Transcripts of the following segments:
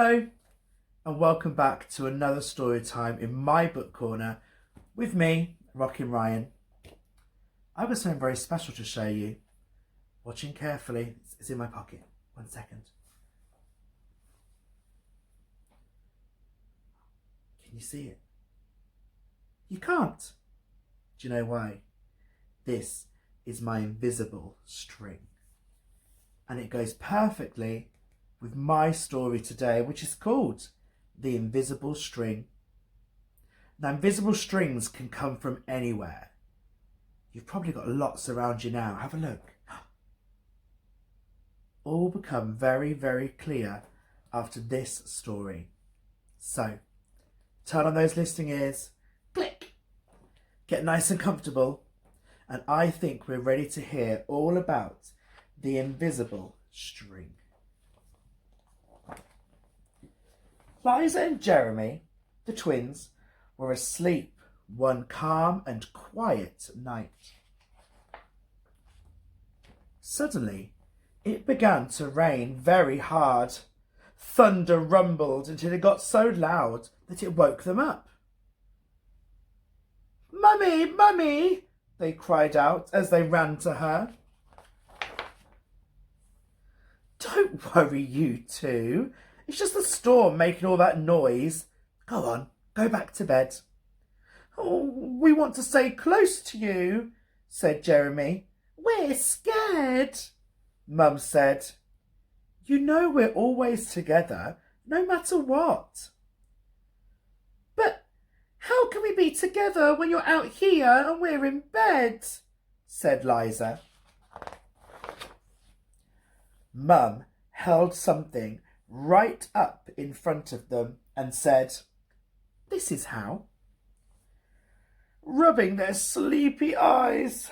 Hello and welcome back to another story time in my book corner with me, Rockin' Ryan. I've got something very special to show you. Watching carefully, it's in my pocket. 1 second. Can you see it? You can't. Do you know why? This is my invisible string. And it goes perfectly with my story today, which is called The Invisible String. Now, invisible strings can come from anywhere. You've probably got lots around you now. Have a look. All become very, very clear after this story. So, turn on those listening ears, click, get nice and comfortable, and I think we're ready to hear all about the invisible string. Liza and Jeremy, the twins, were asleep one calm and quiet night. Suddenly, it began to rain very hard. Thunder rumbled until it got so loud that it woke them up. "Mummy, Mummy!" they cried out as they ran to her. "Don't worry, you two. It's just the storm making all that noise. Go on, go back to bed." "Oh, we want to stay close to you," said Jeremy. "We're scared," Mum said. "You know we're always together, no matter what." "But how can we be together when you're out here and we're in bed?" said Liza. Mum held something right up in front of them and said, "This is how." Rubbing their sleepy eyes,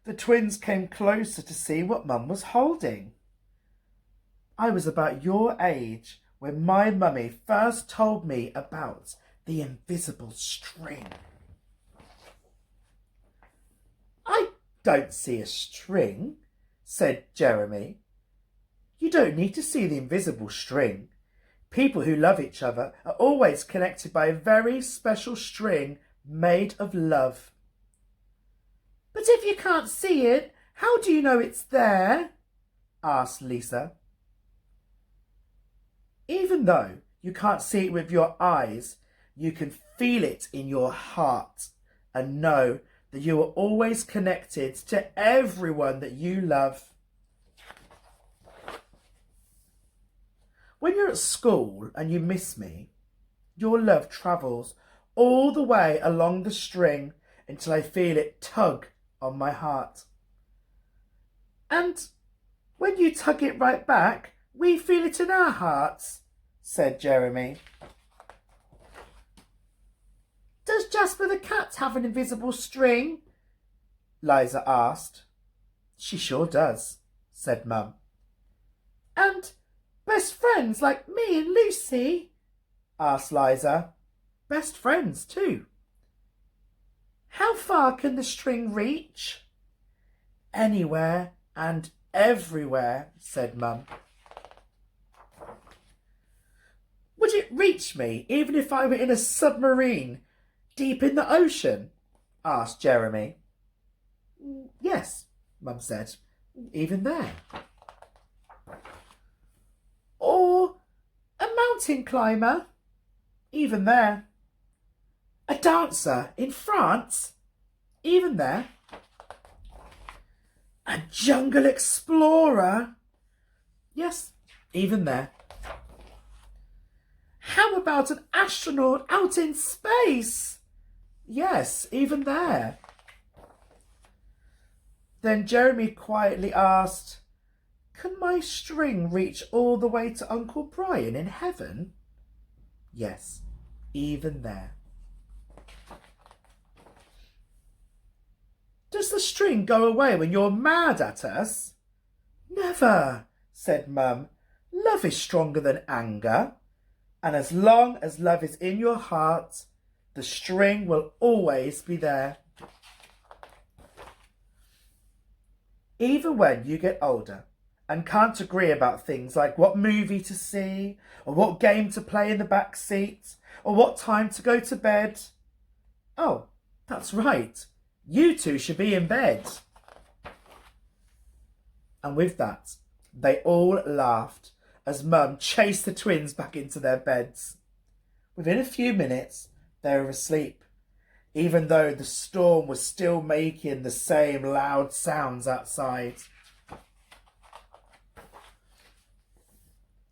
the twins came closer to see what Mum was holding. I was about your age when my mummy first told me about the invisible string. "I don't see a string," said Jeremy. "You don't need to see the invisible string. People who love each other are always connected by a very special string made of love." "But if you can't see it, how do you know it's there?" asked Lisa. "Even though you can't see it with your eyes, you can feel it in your heart and know that you are always connected to everyone that you love. When you're at school and you miss me, your love travels all the way along the string until I feel it tug on my heart. And when you tug it right back, we feel it in our hearts," said Jeremy. "Does Jasper the cat have an invisible string?" Liza asked. "She sure does," said Mum. "And best friends like me and Lucy?" asked Liza. "Best friends too." "How far can the string reach?" "Anywhere and everywhere," said Mum. "Would it reach me even if I were in a submarine deep in the ocean?" asked Jeremy. "Yes," Mum said, "even there." "Or a mountain climber?" "Even there." "A dancer in France?" "Even there." "A jungle explorer?" "Yes, even there." "How about an astronaut out in space?" "Yes, even there." Then Jeremy quietly asked, "Can my string reach all the way to Uncle Brian in heaven?" "Yes, even there." "Does the string go away when you're mad at us?" "Never," said Mum. "Love is stronger than anger. And as long as love is in your heart, the string will always be there. Even when you get older and can't agree about things like what movie to see, or what game to play in the back seat, or what time to go to bed. Oh, that's right. You two should be in bed. And with that, they all laughed as Mum chased the twins back into their beds. Within a few minutes, they were asleep, even though the storm was still making the same loud sounds outside.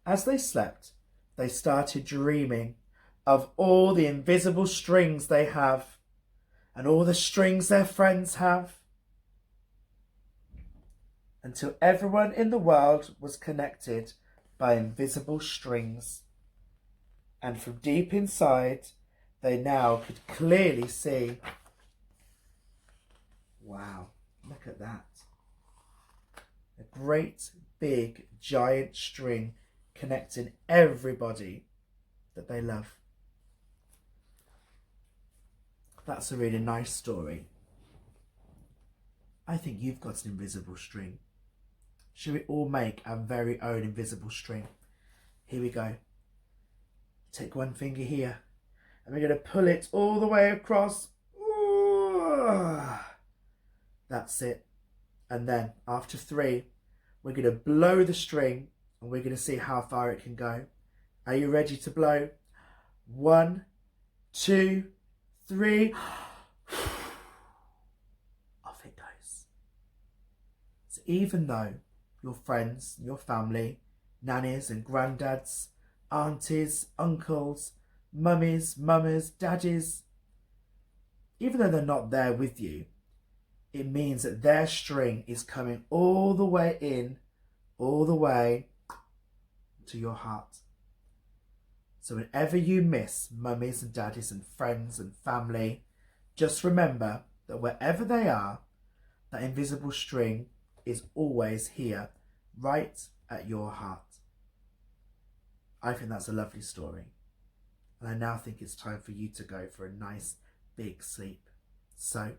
As they slept, they started dreaming of all the invisible strings they have, and all the strings their friends have, until everyone in the world was connected by invisible strings. And from deep inside, they now could clearly see. Wow, look at that. A great big giant string connecting everybody that they love. That's a really nice story. I think you've got an invisible string. Should we all make our very own invisible string? Here we go. Take one finger here, and we're going to pull it all the way across. Ooh, that's it. And then after 3, we're going to blow the string, and we're going to see how far it can go. Are you ready to blow? 1, 2, 3. Off it goes. So even though your friends, your family, nannies and granddads, aunties, uncles, mummies, mamas, daddies, even though they're not there with you, it means that their string is coming all the way in, all the way to your heart. So whenever you miss mummies and daddies and friends and family, just remember that wherever they are, that invisible string is always here, right at your heart. I think that's a lovely story. And I now think it's time for you to go for a nice big sleep. So,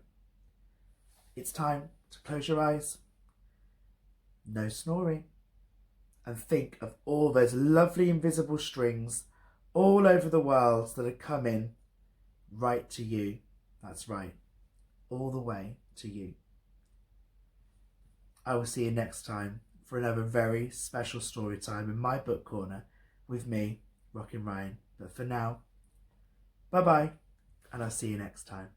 it's time to close your eyes, no snoring, and think of all those lovely invisible strings all over the world that are coming right to you. That's right, all the way to you. I will see you next time for another very special story time in my book corner with me, Rockin' Ryan. But for now, bye bye, and I'll see you next time.